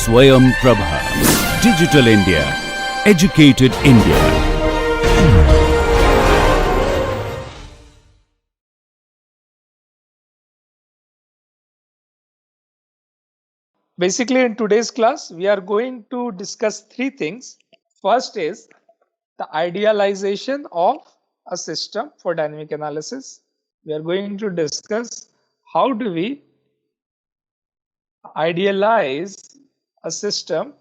Swayam Prabha. Digital India. Educated India. Basically, in today's class, we are going to discuss three things. First is the idealization of a system for dynamic analysis. We are going to discuss how do we idealize a system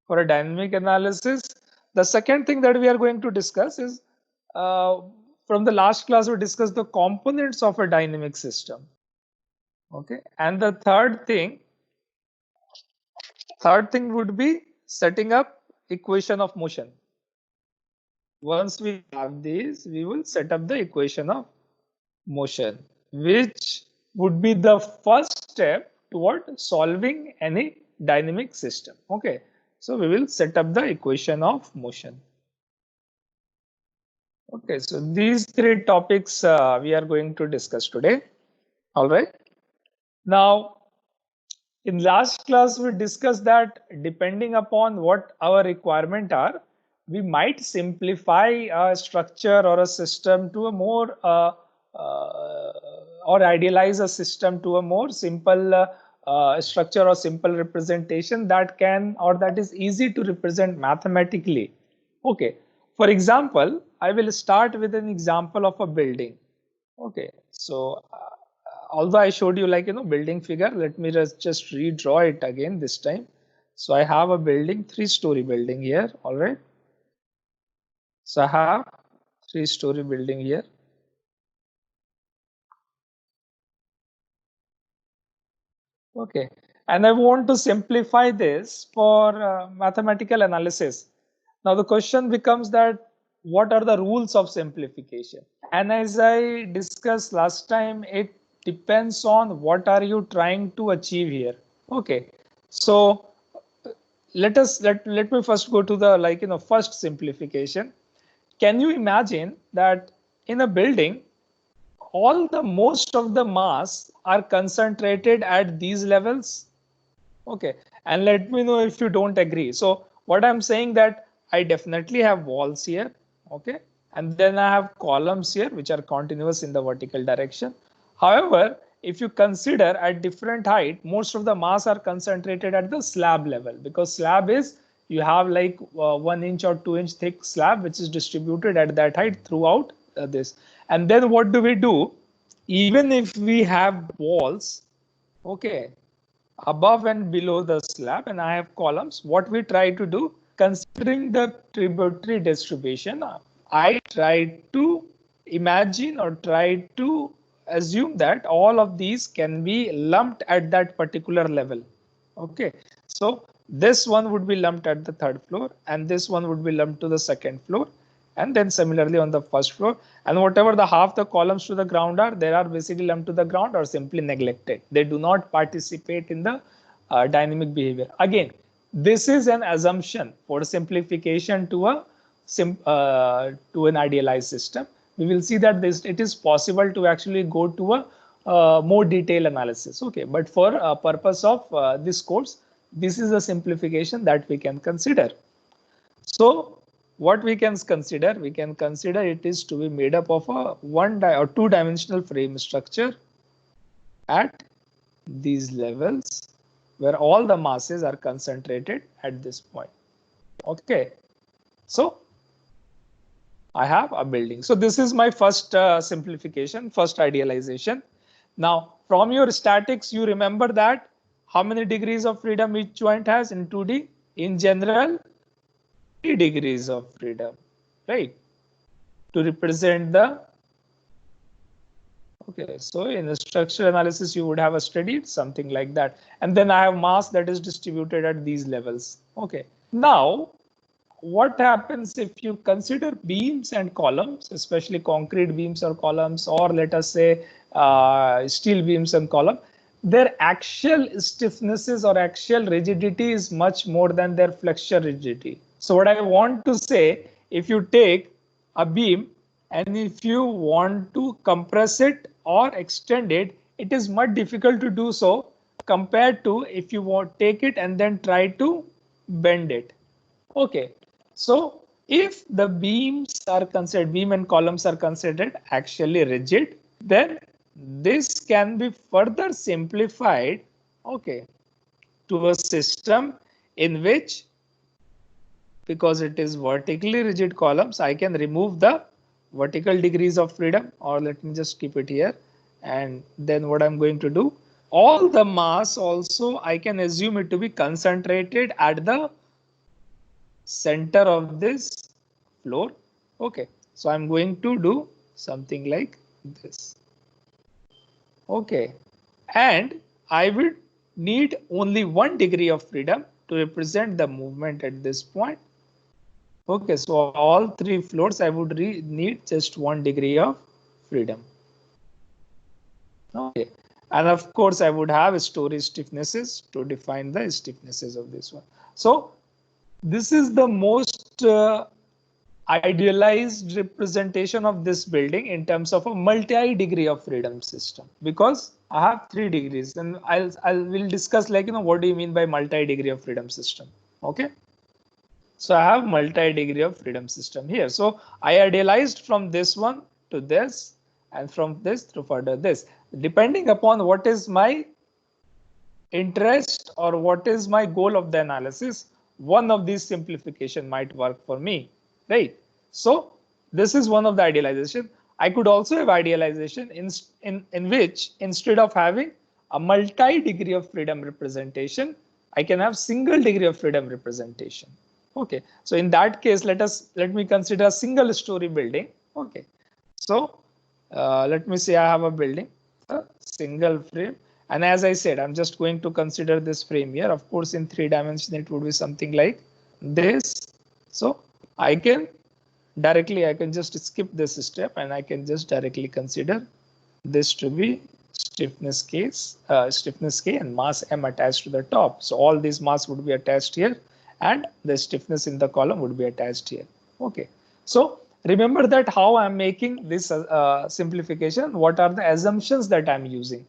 for a dynamic analysis. The second thing that we are going to discuss is from the last class, we discussed the components of a dynamic system. Okay, and the third thing would be setting up equation of motion. Once we have these, we will set up the equation of motion, which would be the first step toward solving any dynamic system. Okay, so we will set up the equation of motion. Okay, so these three topics we are going to discuss today. All right. Now, in last class, we discussed that depending upon what our requirement are, we might simplify a structure or a system to a more or idealize a system to a more simple structure or simple representation that can or that is easy to represent mathematically. Okay, for example, I will start with an example of a building. Okay, so although I showed you building figure, let me just redraw it again this time. So I have a building, three-story building here. All right. So I have three-story building here. Okay, and I want to simplify this for mathematical analysis. Now the question becomes that what are the rules of simplification? And as I discussed last time, it depends on what are you trying to achieve here. Okay, so let me first go to the first simplification. Can you imagine that in a building, all the most of the mass are concentrated at these levels? Okay, and let me know if you don't agree. So what I'm saying that I definitely have walls here. Okay, and then I have columns here which are continuous in the vertical direction. However, if you consider at different height, most of the mass are concentrated at the slab level, because slab is you have like 1 inch or 2 inch thick slab which is distributed at that height throughout this. And then what do we do? Even if we have walls, okay, above and below the slab, and I have columns, what we try to do, considering the tributary distribution, I try to imagine or try to assume that all of these can be lumped at that particular level. Okay, so this one would be lumped at the third floor, and this one would be lumped to the second floor, and then similarly on the first floor, and whatever the half the columns to the ground are, they are basically lumped to the ground or simply neglected. They do not participate in the dynamic behavior. Again, this is an assumption for simplification to a to an idealized system. We will see that it is possible to actually go to a more detailed analysis. Okay, but for purpose of this course, this is a simplification that we can consider. So what we can consider it is to be made up of a or two-dimensional frame structure at these levels where all the masses are concentrated at this point. Okay, so I have a building. So this is my first simplification, first idealization. Now from your statics, you remember that how many degrees of freedom each joint has in 2D? In general, 3 degrees of freedom, right? To represent the, okay, so in the structural analysis, you would have studied something like that. And then I have mass that is distributed at these levels. Okay, now what happens if you consider beams and columns, especially concrete beams or columns, or let us say steel beams and column, their axial stiffnesses or axial rigidity is much more than their flexure rigidity. So what I want to say, if you take a beam and if you want to compress it or extend it, it is much difficult to do so compared to if you want take it and then try to bend it. Okay, so if the beams are considered, beam and columns are considered actually rigid, then this can be further simplified, okay, to a system in which, because it is vertically rigid columns, I can remove the vertical degrees of freedom, or let me just keep it here. And then what I'm going to do, all the mass also I can assume it to be concentrated at the center of this floor. Okay, so I'm going to do something like this. Okay, and I will need only 1 degree of freedom to represent the movement at this point. Okay, so all 3 floors I would need just 1 degree of freedom. Okay, and of course I would have story stiffnesses to define the stiffnesses of this one. So this is the most idealized representation of this building in terms of a multi-degree of freedom system, because I have 3 degrees, and will discuss, like, what do you mean by multi-degree of freedom system. Okay, so I have multi-degree of freedom system here. So I idealized from this one to this, and from this to further this, depending upon what is my interest or what is my goal of the analysis. One of these simplification might work for me, right? So this is one of the idealization. I could also have idealization in which, instead of having a multi-degree of freedom representation, I can have single degree of freedom representation. Okay, so in that case, let me consider a single story building. Okay, so let me say I have a building, a single frame. And as I said, I'm just going to consider this frame here. Of course, in 3 dimensions, it would be something like this. So I can just skip this step, and I can just directly consider this to be stiffness K and mass M attached to the top. So all these mass would be attached here, and the stiffness in the column would be attached here. Okay. So remember that how I'm making this simplification, what are the assumptions that I'm using.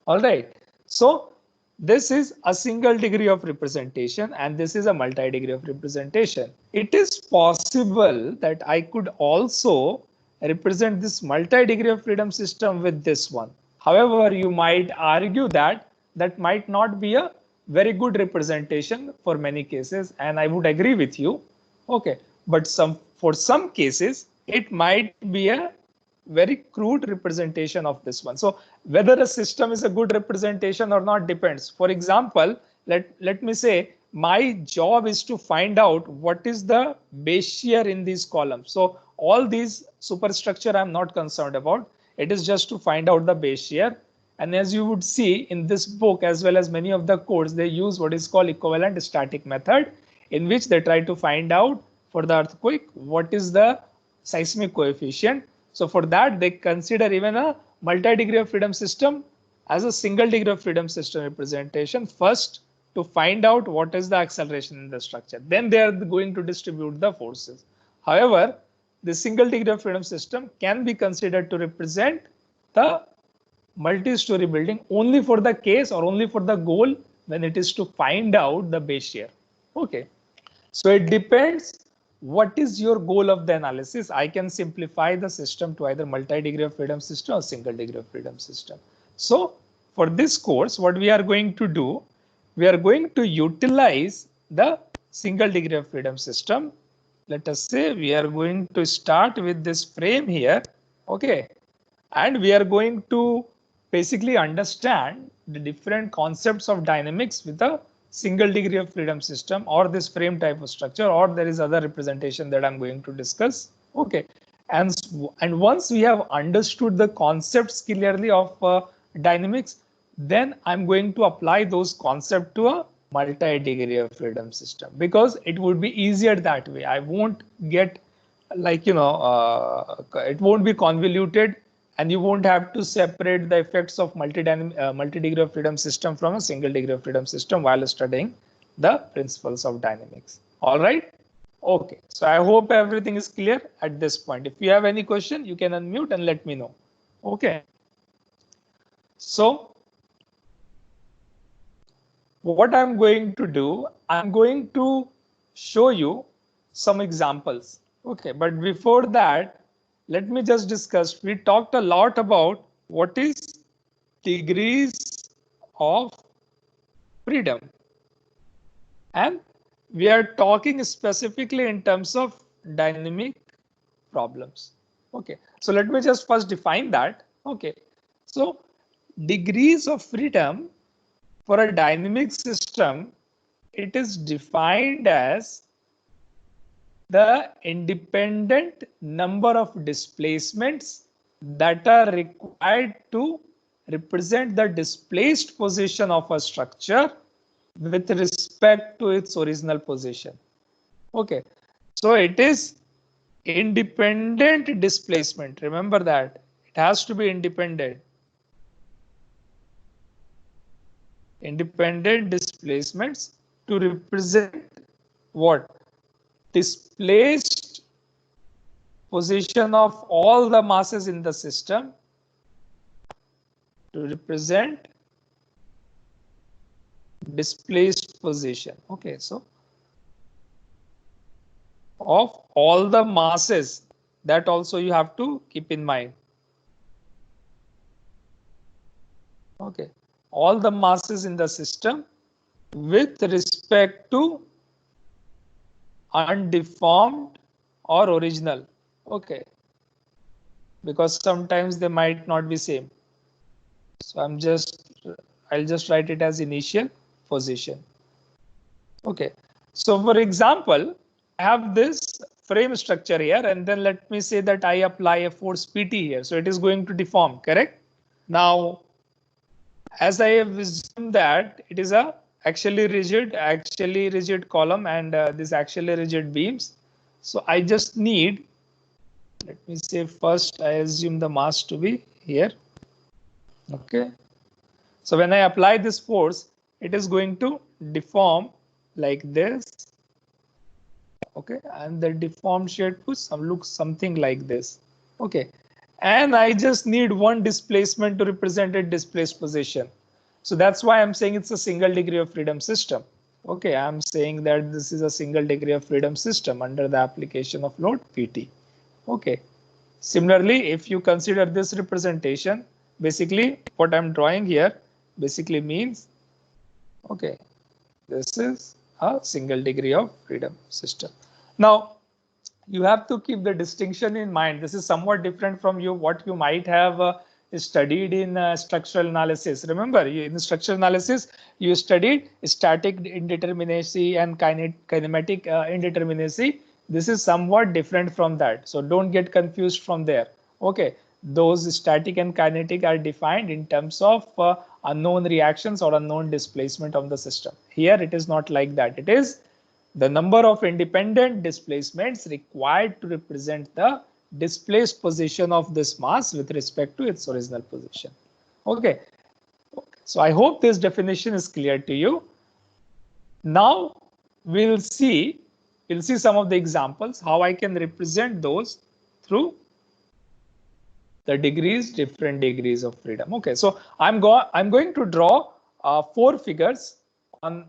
All right, so this is a single degree of representation, and this is a multi-degree of representation. It is possible that I could also represent this multi-degree of freedom system with this one. However, you might argue that that might not be a very good representation for many cases, and I would agree with you. Okay, but for some cases, it might be a very crude representation of this one. So whether a system is a good representation or not depends. For example, let me say my job is to find out what is the base shear in these columns. So all these superstructure I'm not concerned about. It is just to find out the base shear. And as you would see in this book, as well as many of the codes, they use what is called equivalent static method, in which they try to find out for the earthquake what is the seismic coefficient. So for that, they consider even a multi-degree of freedom system as a single degree of freedom system representation first, to find out what is the acceleration in the structure. Then they are going to distribute the forces. However, the single degree of freedom system can be considered to represent the multi-story building only for the case, or only for the goal when it is to find out the base shear. Okay, so it depends what is your goal of the analysis. I can simplify the system to either multi-degree of freedom system or single degree of freedom system. So for this course, what we are going to do, we are going to utilize the single degree of freedom system. Let us say we are going to start with this frame here. Okay, and we are going to basically understand the different concepts of dynamics with a single degree of freedom system, or this frame type of structure, or there is other representation that I'm going to discuss. Okay, and once we have understood the concepts clearly of dynamics, then I'm going to apply those concepts to a multi-degree of freedom system, because it would be easier that way. I won't get, like, it won't be convoluted, and you won't have to separate the effects of multi-degree of freedom system from a single degree of freedom system while studying the principles of dynamics. All right. Okay. So I hope everything is clear at this point. If you have any question, you can unmute and let me know. Okay. So what I'm going to do, I'm going to show you some examples. Okay, but before that, let me just discuss. We talked a lot about what is degrees of freedom. And we are talking specifically in terms of dynamic problems. Okay, so let me just first define that. Okay, so degrees of freedom for a dynamic system, it is defined as the independent number of displacements that are required to represent the displaced position of a structure with respect to its original position. Okay, so it is independent displacement. Remember that it has to be independent. Independent displacements to represent what? Displaced position of all the masses in the system, to represent displaced position. Okay, so of all the masses, that also you have to keep in mind. Okay, all the masses in the system with respect to undeformed or original. Okay, because sometimes they might not be same. So I'll just write it as initial position. Okay, so for example, I have this frame structure here, and then let me say that I apply a force PT here. So it is going to deform, correct? Now, as I have assumed that it is a actually rigid column and this actually rigid beams. So I just need, let me say first I assume the mass to be here. Okay. So when I apply this force, it is going to deform like this. Okay, and the deformed shape to looks something like this. Okay, and I just need one displacement to represent a displaced position. So that's why I'm saying it's a single degree of freedom system. Okay, I'm saying that this is a single degree of freedom system under the application of load PT. Okay, similarly, if you consider this representation, basically what I'm drawing here basically means, okay, this is a single degree of freedom system. Now, you have to keep the distinction in mind. This is somewhat different from what you might have studied in structural analysis. Remember, in structural analysis, you studied static indeterminacy and kinematic indeterminacy. This is somewhat different from that. So don't get confused from there. Okay, those static and kinetic are defined in terms of unknown reactions or unknown displacement of the system. Here, it is not like that. It is the number of independent displacements required to represent the displaced position of this mass with respect to its original position. Okay, so I hope this definition is clear to you. Now we'll see some of the examples how I can represent those through the different degrees of freedom. Okay, so I'm going to draw 4 figures on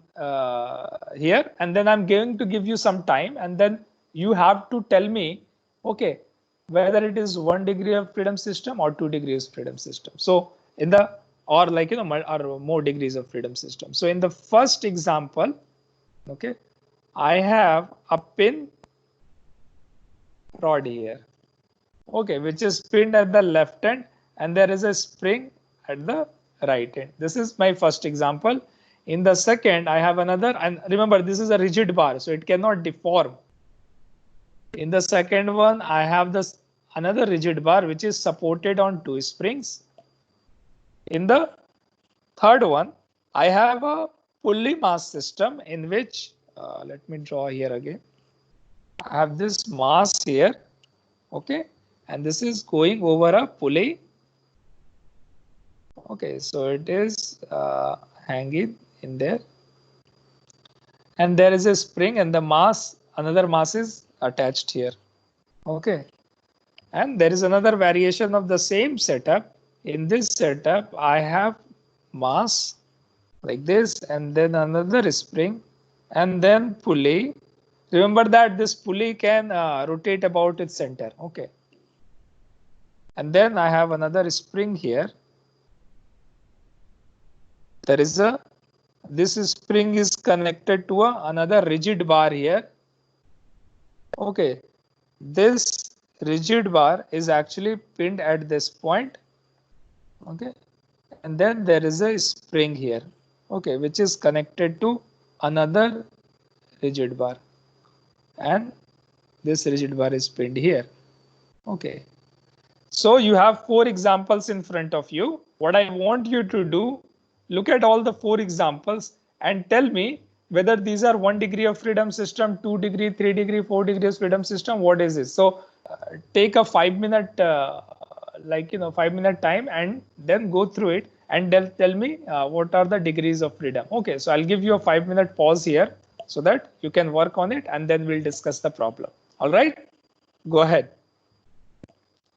here, and then I'm going to give you some time, and then you have to tell me, okay, whether it is 1 degree of freedom system or 2 degrees freedom system. So in the, or like, you know, or more degrees of freedom system. So in the first example, okay, I have a pin rod here. Okay, which is pinned at the left end, and there is a spring at the right end. This is my first example. In the second, I have another, and remember, this is a rigid bar, so it cannot deform. In the second one, I have this another rigid bar which is supported on 2 springs. In the third one, I have a pulley mass system in which, let me draw here again. I have this mass here, okay, and this is going over a pulley. Okay, so it is hanging in there, and there is a spring, and the mass, another mass is attached here. Okay, and there is another variation of the same setup. In this setup, I have mass like this, and then another spring, and then pulley. Remember that this pulley can rotate about its center. Okay. And then I have another spring here. There is a, this spring is connected to another rigid bar here. Okay. This rigid bar is actually pinned at this point. Okay. And then there is a spring here. Okay. Which is connected to another rigid bar. And this rigid bar is pinned here. Okay. So you have 4 examples in front of you. What I want you to do, look at all the 4 examples and tell me whether these are 1 degree of freedom system, 2 degree, 3 degree, 4 degrees freedom system. What is this? So take a 5-minute, 5-minute time and then go through it and tell me what are the degrees of freedom. Okay, so I'll give you a 5-minute pause here so that you can work on it and then we'll discuss the problem. All right, go ahead.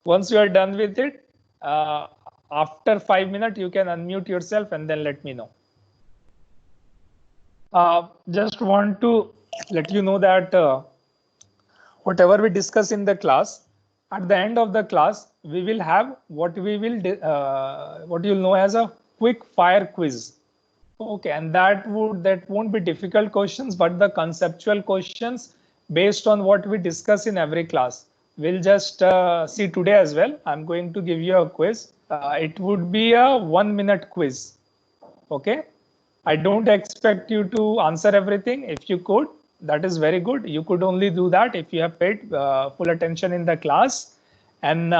Once you are done with it, after 5 minutes, you can unmute yourself and then let me know. Just want to let you know that whatever we discuss in the class, at the end of the class, we will have what you'll know as a quick fire quiz. Okay, and that won't be difficult questions, but the conceptual questions based on what we discuss in every class. We'll just see today as well. I'm going to give you a quiz. It would be a 1-minute quiz. Okay. I don't expect you to answer everything. If you could, that is very good. You could only do that if you have paid full attention in the class. And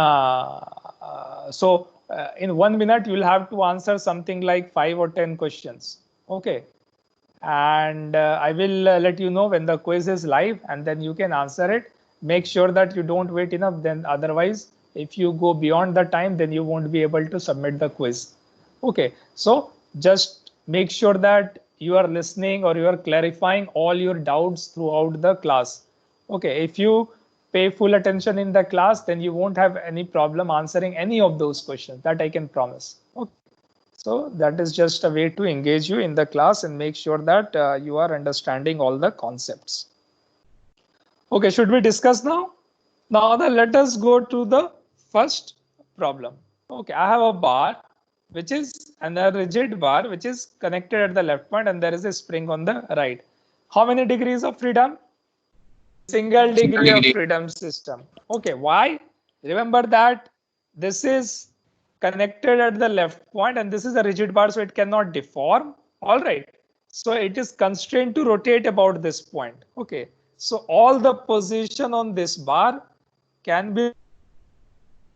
in 1 minute, you'll have to answer something like 5 or 10 questions. Okay. And I will let you know when the quiz is live and then you can answer it. Make sure that you don't wait enough, then otherwise if you go beyond the time, then you won't be able to submit the quiz. Okay, so just make sure that you are listening or you are clarifying all your doubts throughout the class. Okay, if you pay full attention in the class, then you won't have any problem answering any of those questions, that I can promise. Okay. So that is just a way to engage you in the class and make sure that you are understanding all the concepts. Okay, should we discuss now? Now let us go to the first problem. Okay, I have a bar which is a rigid bar which is connected at the left point and there is a spring on the right. How many degrees of freedom? Single degree of freedom system. Okay, why? Remember that this is connected at the left point and this is a rigid bar, so it cannot deform. All right. So it is constrained to rotate about this point. Okay. So all the position on this bar can be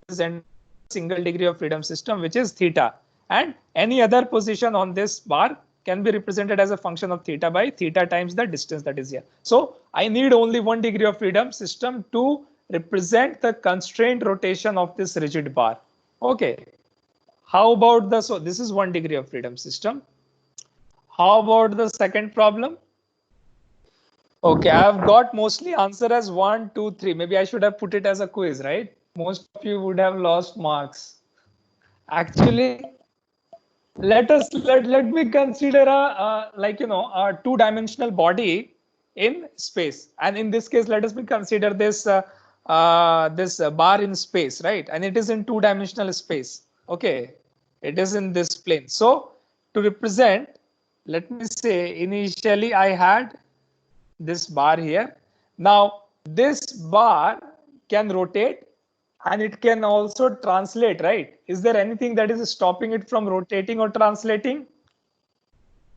represented single degree of freedom system, which is theta, and any other position on this bar can be represented as a function of theta by theta times the distance that is here. So I need only 1 degree of freedom system to represent the constrained rotation of this rigid bar. Okay. How about so this is 1 degree of freedom system. How about the second problem? Okay, I've got mostly answer as 1, 2, 3. Maybe I should have put it as a quiz, right? Most of you would have lost marks. Actually, let me consider a 2-dimensional body in space, and in this case, let us consider this bar in space, right? And it is in 2-dimensional space. Okay, it is in this plane. So to represent, let me say initially I had this bar here. Now this bar can rotate and it can also translate, right? Is there anything that is stopping it from rotating or translating?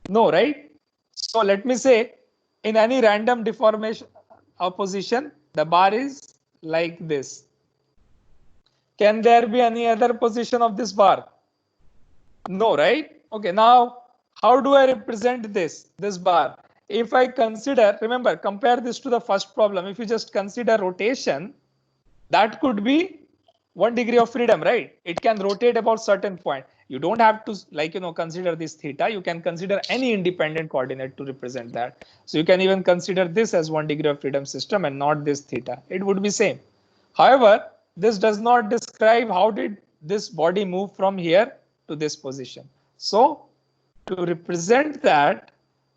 No, right? So let me say in any random deformation of position, the bar is like this. Can there be any other position of this bar? No, right? Okay, now how do I represent this bar? If I consider, remember, compare this to the first problem. If you just consider rotation, that could be 1 degree of freedom, right? It can rotate about certain point. You don't have to consider this theta. You can consider any independent coordinate to represent that. So you can even consider this as 1 degree of freedom system and not this theta. It would be same. However, this does not describe how did this body move from here to this position. So To represent that,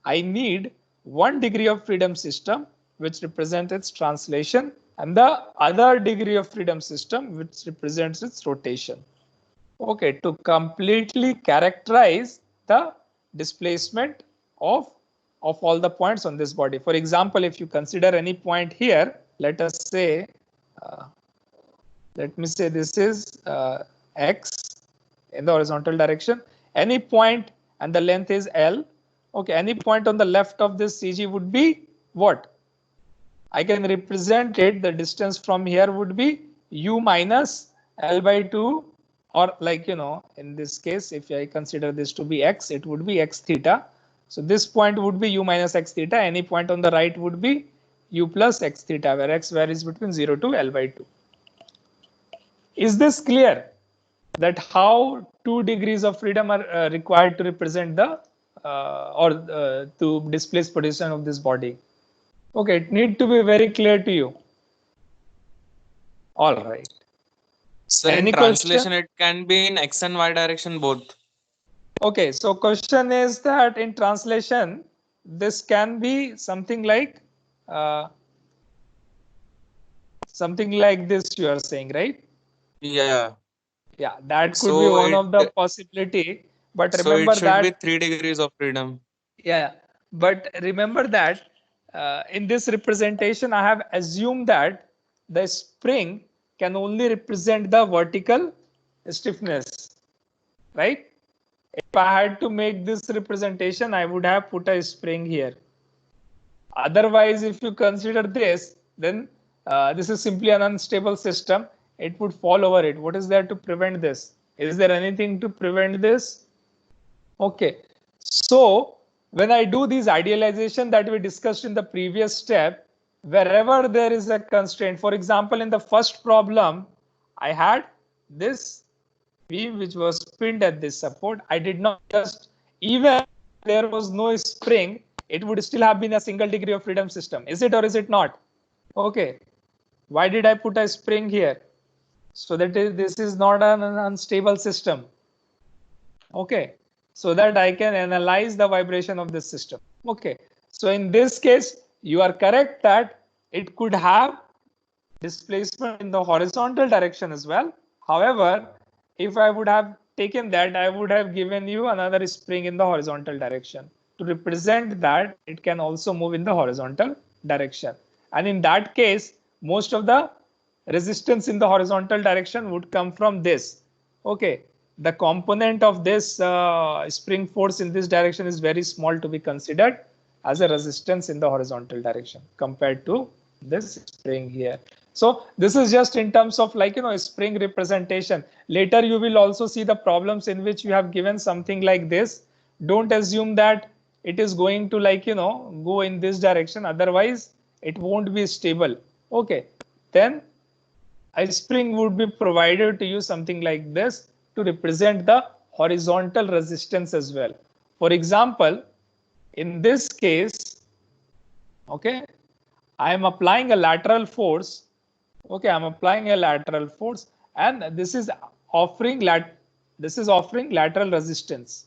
I need 1 degree of freedom system, which represents its translation, and the other degree of freedom system, which represents its rotation. Okay, to completely characterize the displacement of all the points on this body. For example, if you consider any point here, let us say, let me say this is x in the horizontal direction. Any point and the length is L. Okay, any point on the left of this CG would be what? I can represent it, the distance from here would be u minus L by 2, or like, in this case, if I consider this to be x, it would be x theta. So this point would be u minus x theta. Any point on the right would be u plus x theta, where x varies between 0 to L by 2. Is this clear? That how 2 degrees of freedom are required to represent the to displace position of this body. Okay, it need to be very clear to you. All right. Sir, Any in translation, question? it can be in x and y direction both. Okay, so question is that in translation, this can be something like this you are saying, right? Yeah. Yeah, that could be So one it of the possibility. But so it remember should be that 3 degrees of freedom. Yeah, but remember that in this representation, I have assumed that the spring can only represent the vertical stiffness, right? If I had to make this representation, I would have put a spring here. Otherwise, if you consider this, then this is simply an unstable system. It would fall over it. What is there to prevent this? Is there anything to prevent this? Okay, so when I do these idealization that we discussed in the previous step, wherever there is a constraint, for example, in the first problem, I had this beam which was pinned at this support. I did not just, even there was no spring, it would still have been a single degree of freedom system. Is it or is it not? Okay, why did I put a spring here? So that this is not an unstable system. Okay, so that I can analyze the vibration of this system. Okay, so in this case, you are correct that it could have displacement in the horizontal direction as well. However, if I would have taken that, I would have given you another spring in the horizontal direction to represent that it can also move in the horizontal direction. And in that case, most of the resistance in the horizontal direction would come from this. Okay, the component of this spring force in this direction is very small to be considered as a resistance in the horizontal direction compared to this spring here. So this is just in terms of spring representation. Later you will also see the problems in which you have given something like this. Don't assume that it is going to go in this direction, otherwise it won't be stable. Okay, then a spring would be provided to you something like this to represent the horizontal resistance as well. For example, in this case, okay, I am applying a lateral force. Okay, I'm applying a lateral force, and this is offering lateral resistance.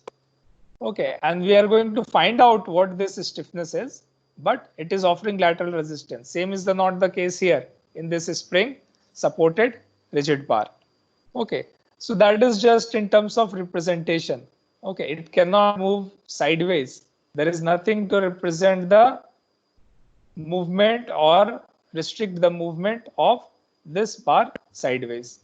Okay, and we are going to find out what this stiffness is, but it is offering lateral resistance. Same is not the case here in this spring supported rigid bar. Okay, so that is just in terms of representation. Okay, it cannot move sideways. There is nothing to represent the movement or restrict the movement of this bar sideways.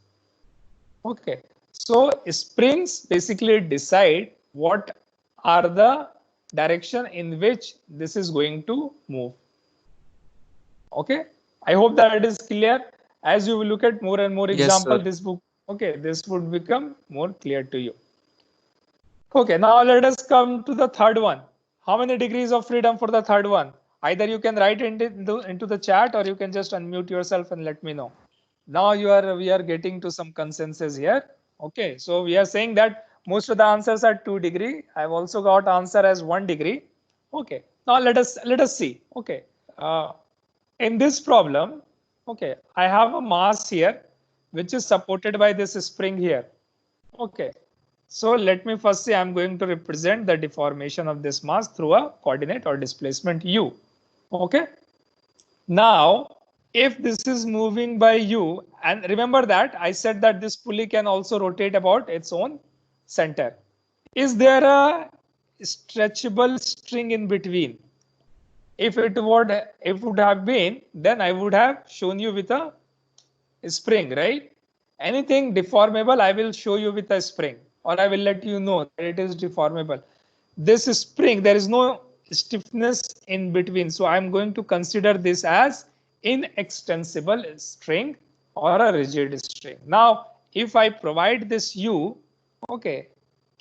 Okay, so springs basically decide what are the direction in which this is going to move. Okay, I hope that it is clear. As you will look at more and more example, this book, okay, this would become more clear to you. Okay, now let us come to the third one. How many degrees of freedom for the third one? Either you can write into the chat, or you can just unmute yourself and let me know. Now we are getting to some consensus here. Okay, so we are saying that most of the answers are 2 degree. I've also got answer as 1 degree. Okay, now let us see. Okay, in this problem, okay, I have a mass here which is supported by this spring here. Okay, So let me first say I'm going to represent the deformation of this mass through a coordinate or displacement u. Okay. Now, if this is moving by u, and remember that I said that this pulley can also rotate about its own center. Is there a stretchable string in between? If it would have been, then I would have shown you with a spring, right? Anything deformable, I will show you with a spring, or I will let you know that it is deformable. This spring, there is no stiffness in between. So I'm going to consider this as inextensible string or a rigid string. Now, if I provide this U, okay,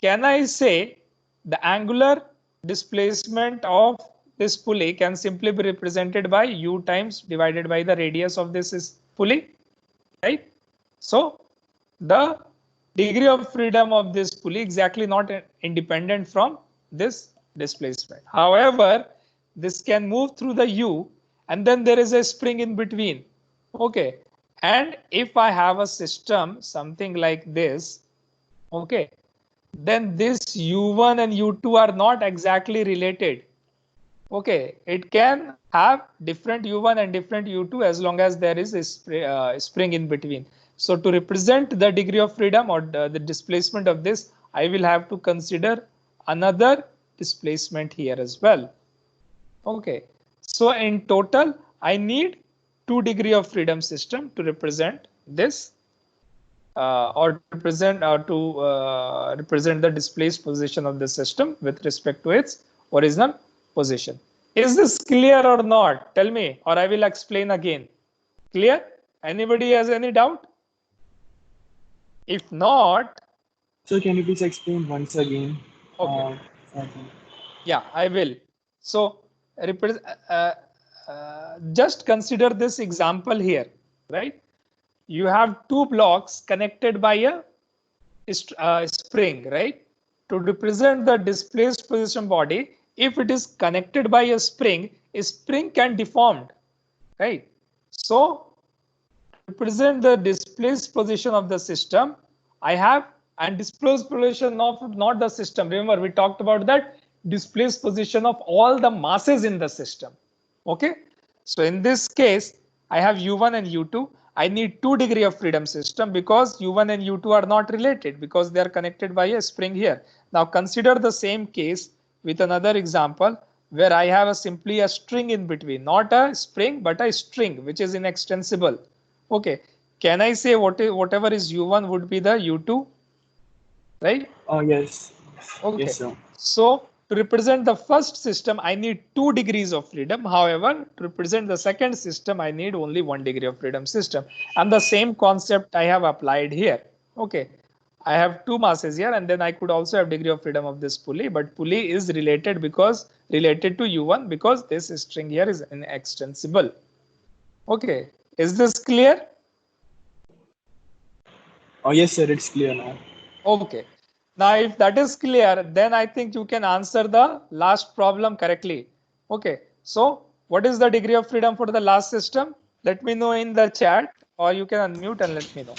can I say the angular displacement of this pulley can simply be represented by U times divided by the radius of this pulley, right? So the degree of freedom of this pulley exactly not independent from this displacement. However, this can move through the U and then there is a spring in between. Okay. And if I have a system, something like this, okay, then this U1 and U2 are not exactly related. Okay, it can have different U1 and different U2 as long as there is a spring in between. So to represent the degree of freedom or the displacement of this, I will have to consider another displacement here as well. Okay, so in total, I need 2 degree of freedom system to represent this or represent the displaced position of the system with respect to its original position. Is this clear or not? Tell me, or I will explain again. Clear? Anybody has any doubt? If not, So can you please explain once again? okay. Okay. Yeah, I will. So just consider this example here, right? You have 2 blocks connected by a spring, right? To represent the displaced position body, if it is connected by a spring can deformed, right? So to represent the displaced position of the system, I have and displaced position of not the system. Remember, we talked about that displaced position of all the masses in the system. Okay. So in this case, I have U1 and U2. I need 2 degree of freedom system because U1 and U2 are not related because they are connected by a spring here. Now consider the same case with another example where I have simply a string in between, not a spring, but a string which is inextensible. Okay. Can I say whatever is U1 would be the U2, right? Yes. Okay. Yes, sir. So to represent the first system, I need 2 degrees of freedom. However, to represent the second system, I need only 1 degree of freedom system. And the same concept I have applied here. Okay. I have 2 masses here and then I could also have degree of freedom of this pulley, but pulley is related to U1 because this string here is inextensible. Okay. Is this clear? Oh, yes, sir. It's clear now. Okay. Now, if that is clear, then I think you can answer the last problem correctly. Okay. So what is the degree of freedom for the last system? Let me know in the chat or you can unmute and let me know.